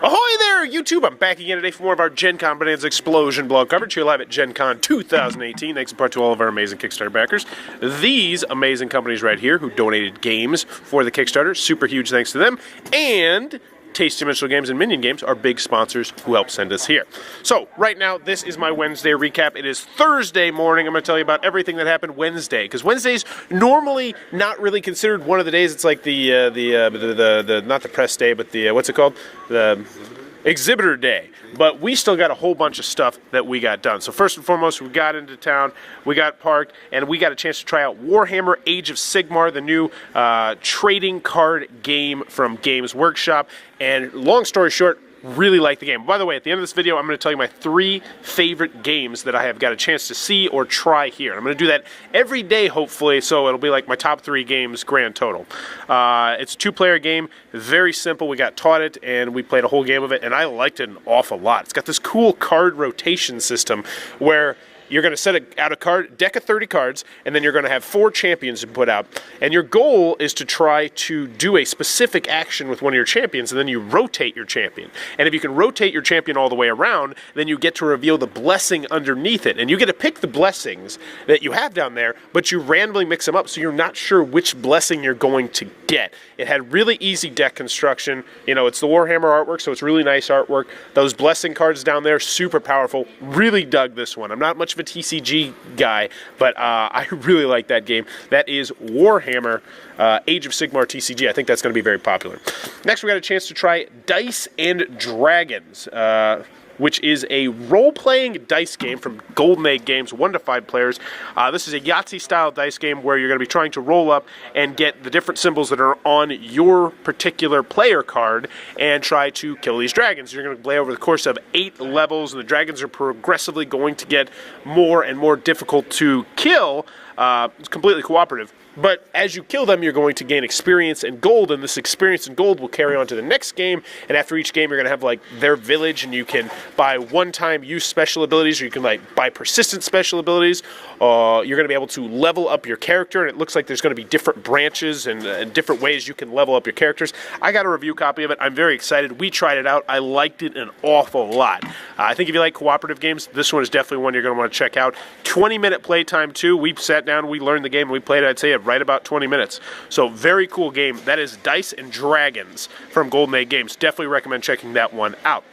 Ahoy there, YouTube! I'm back again today for more of our Gencon Bonanza Explosion blog coverage here live at Gencon 2018. Thanks in part to all of our amazing Kickstarter backers. These amazing companies right here who donated games for the Kickstarter. Super huge thanks to them. And Tasty Dimensional Games and Minion Games are big sponsors who help send us here. So, right now, this is my Wednesday recap. It is Thursday morning. I'm going to tell you about everything that happened Wednesday, because Wednesday's normally not really considered one of the days. It's like the not the press day, but the, what's it called? The exhibitor day. But we still got a whole bunch of stuff that we got done. So first and foremost, we got into town, we got parked, and we got a chance to try out Warhammer Age of Sigmar, the new trading card game from Games Workshop. And long story short, really like the game. By the way, at the end of this video, I'm going to tell you my 3 favorite games that I have got a chance to see or try here. I'm going to do that every day, hopefully, so it'll be like my top 3 games grand total. It's a 2-player game, very simple. We got taught it, and we played a whole game of it, and I liked it an awful lot. It's got this cool card rotation system where you're going to set out a deck of 30 cards, and then you're going to have 4 champions to put out. And your goal is to try to do a specific action with one of your champions, and then you rotate your champion. And if you can rotate your champion all the way around, then you get to reveal the blessing underneath it. And you get to pick the blessings that you have down there, but you randomly mix them up, so you're not sure which blessing you're going to get. It had really easy deck construction. You know, it's the Warhammer artwork, so it's really nice artwork. Those blessing cards down there, super powerful. Really dug this one. I'm not much of a TCG guy, but I really like that game. That is Warhammer Age of Sigmar TCG. I think that's going to be very popular. Next, we got a chance to try Dice and Dragons, which is a role-playing dice game from Golden Egg Games, 1 to 5 players. This is a Yahtzee-style dice game where you're going to be trying to roll up and get the different symbols that are on your particular player card and try to kill these dragons. You're going to play over the course of 8 levels, and the dragons are progressively going to get more and more difficult to kill. It's completely cooperative. But as you kill them, you're going to gain experience and gold, and this experience and gold will carry on to the next game, and after each game, you're going to have, like, their village, and you can buy one-time use special abilities, or you can, like, buy persistent special abilities. You're going to be able to level up your character, and it looks like there's going to be different branches and different ways you can level up your characters. I got a review copy of it. I'm very excited. We tried it out. I liked it an awful lot. I think if you like cooperative games, this one is definitely one you're going to want to check out. 20-minute playtime, too. We sat down, we learned the game, and we played it, I'd say, right about 20 minutes. So very cool game. That is Dice and Dragons from Golden Egg Games. Definitely recommend checking that one out.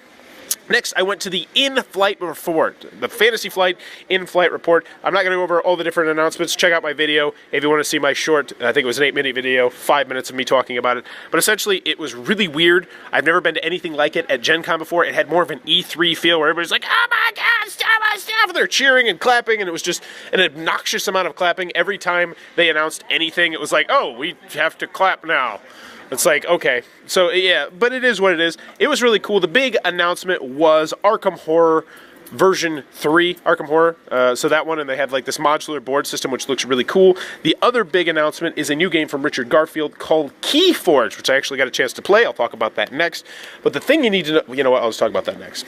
Next, I went to the in-flight report, the Fantasy Flight in-flight report. I'm not going to go over all the different announcements. Check out my video if you want to see my short, I think it was an 8-minute video, 5 minutes of me talking about it. But essentially, it was really weird. I've never been to anything like it at Gen Con before. It had more of an E3 feel where everybody's like, oh my God, stop my stuff! And they're cheering and clapping, and it was just an obnoxious amount of clapping. Every time they announced anything, it was like, oh, we have to clap now. It's like, okay. So, yeah, but it is what it is. It was really cool. The big announcement was Arkham Horror version 3, Arkham Horror. So that one, and they have like this modular board system, which looks really cool. The other big announcement is a new game from Richard Garfield called Keyforge, which I actually got a chance to play. I'll talk about that next. But the thing you need to know, you know what, I'll just talk about that next.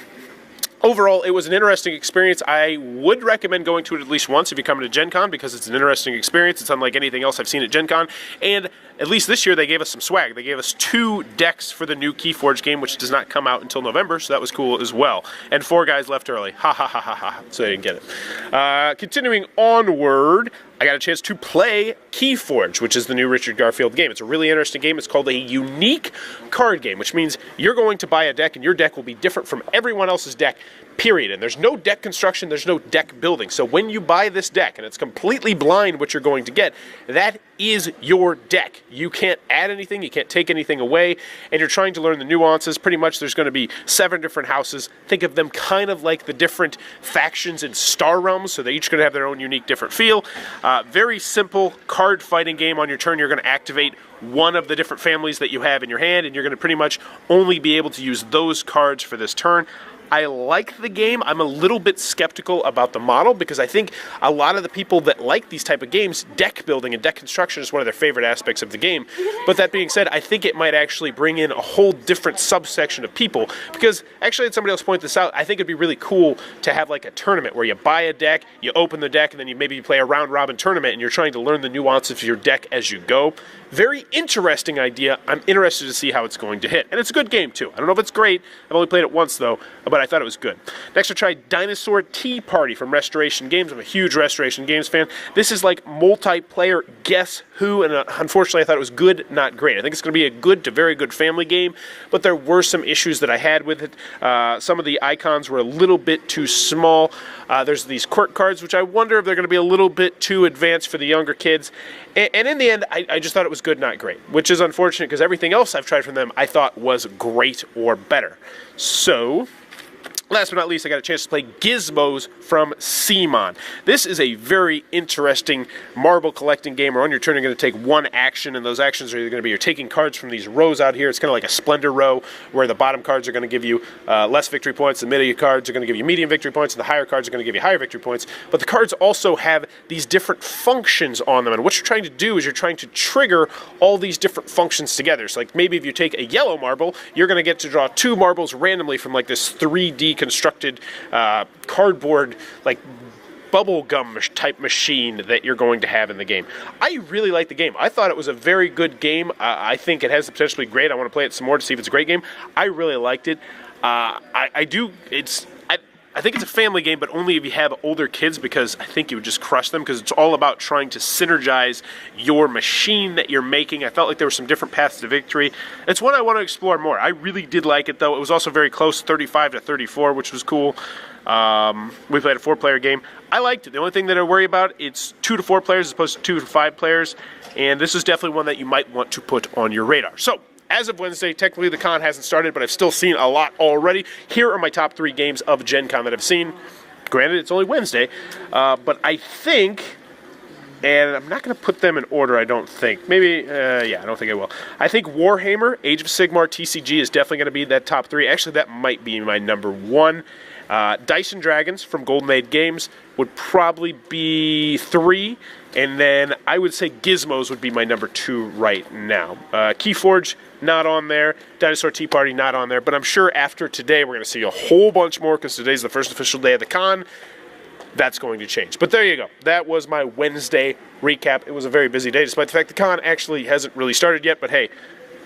Overall, it was an interesting experience. I would recommend going to it at least once if you come to Gen Con, because it's an interesting experience. It's unlike anything else I've seen at Gen Con. And at least this year, they gave us some swag. They gave us 2 decks for the new Keyforge game, which does not come out until November, so that was cool as well. And 4 guys left early. Ha ha ha ha ha. So they didn't get it. Continuing onward, I got a chance to play Keyforge, which is the new Richard Garfield game. It's a really interesting game. It's called a unique card game, which means you're going to buy a deck, and your deck will be different from everyone else's deck, period. And there's no deck construction, there's no deck building. So when you buy this deck, and it's completely blind what you're going to get, that is your deck. You can't add anything, you can't take anything away, and you're trying to learn the nuances. Pretty much there's going to be 7 different houses. Think of them kind of like the different factions in Star Realms, so they're each going to have their own unique different feel. Very simple card fighting game. On your turn, you're going to activate one of the different families that you have in your hand, and you're going to pretty much only be able to use those cards for this turn. I like the game. I'm a little bit skeptical about the model because I think a lot of the people that like these type of games, deck building and deck construction is one of their favorite aspects of the game. But that being said, I think it might actually bring in a whole different subsection of people because actually, I had somebody else point this out, I think it'd be really cool to have like a tournament where you buy a deck, you open the deck, and then you play a round-robin tournament and you're trying to learn the nuances of your deck as you go. Very interesting idea. I'm interested to see how it's going to hit. And it's a good game, too. I don't know if it's great. I've only played it once, though, but I thought it was good. Next, I tried Dinosaur Tea Party from Restoration Games. I'm a huge Restoration Games fan. This is like multiplayer Guess Who, and unfortunately, I thought it was good, not great. I think it's going to be a good to very good family game, but there were some issues that I had with it. Some of the icons were a little bit too small. There's these quirk cards, which I wonder if they're going to be a little bit too advanced for the younger kids. And in the end, I just thought it was good, not great, which is unfortunate because everything else I've tried from them I thought was great or better. So, last but not least, I got a chance to play Gizmos from CMON. This is a very interesting marble collecting game where on your turn you're going to take one action, and those actions are either going to be you're taking cards from these rows out here. It's kind of like a Splendor row where the bottom cards are going to give you less victory points, the middle cards are going to give you medium victory points, and the higher cards are going to give you higher victory points. But the cards also have these different functions on them, and what you're trying to do is you're trying to trigger all these different functions together. So like maybe if you take a yellow marble, you're going to get to draw 2 marbles randomly from like this 3D constructed cardboard like bubble gum type machine that you're going to have in the game. I really like the game. I thought it was a very good game. I think it has the potential to be great. I want to play it some more to see if it's a great game. I really liked it. I think it's a family game, but only if you have older kids, because I think you would just crush them, because it's all about trying to synergize your machine that you're making. I felt like there were some different paths to victory. It's one I want to explore more. I really did like it, though. It was also very close, 35-34, which was cool. We played a 4-player game. I liked it. The only thing that I worry about, it's 2 to 4 players as opposed to 2 to 5 players, and this is definitely one that you might want to put on your radar. So, as of Wednesday, technically the con hasn't started, but I've still seen a lot already. Here are my top 3 games of Gen Con that I've seen. Granted, it's only Wednesday, but I think, and I'm not going to put them in order, I don't think. Maybe, yeah, I don't think I will. I think Warhammer, Age of Sigmar, TCG is definitely going to be that top 3. Actually, that might be my number 1. Dice and Dragons from Golden Age Games would probably be 3, and then I would say Gizmos would be my number 2 right now. Keyforge, not on there. Dinosaur Tea Party, not on there. But I'm sure after today we're going to see a whole bunch more, because today's the first official day of the con. That's going to change. But there you go. That was my Wednesday recap. It was a very busy day, despite the fact the con actually hasn't really started yet. But hey,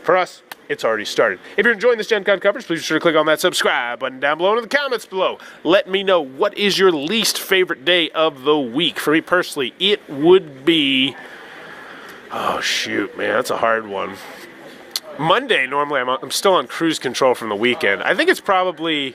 for us, it's already started. If you're enjoying this Gen Con coverage, please be sure to click on that subscribe button down below and in the comments below. Let me know, what is your least favorite day of the week? For me personally, it would be... oh, shoot, man, that's a hard one. Monday, normally I'm still on cruise control from the weekend. I think it's probably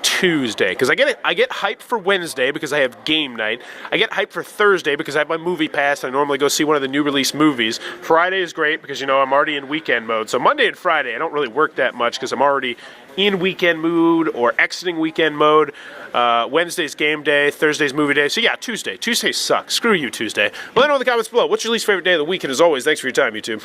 Tuesday, because I get hyped for Wednesday because I have game night. I get hyped for Thursday because I have my movie pass. I normally go see one of the new release movies. Friday is great because, you know, I'm already in weekend mode. So Monday and Friday, I don't really work that much because I'm already in weekend mood or exiting weekend mode. Wednesday's game day, Thursday's movie day. So yeah, Tuesday. Tuesday sucks. Screw you, Tuesday. Let me know in the comments below. What's your least favorite day of the week? And as always, thanks for your time, YouTube.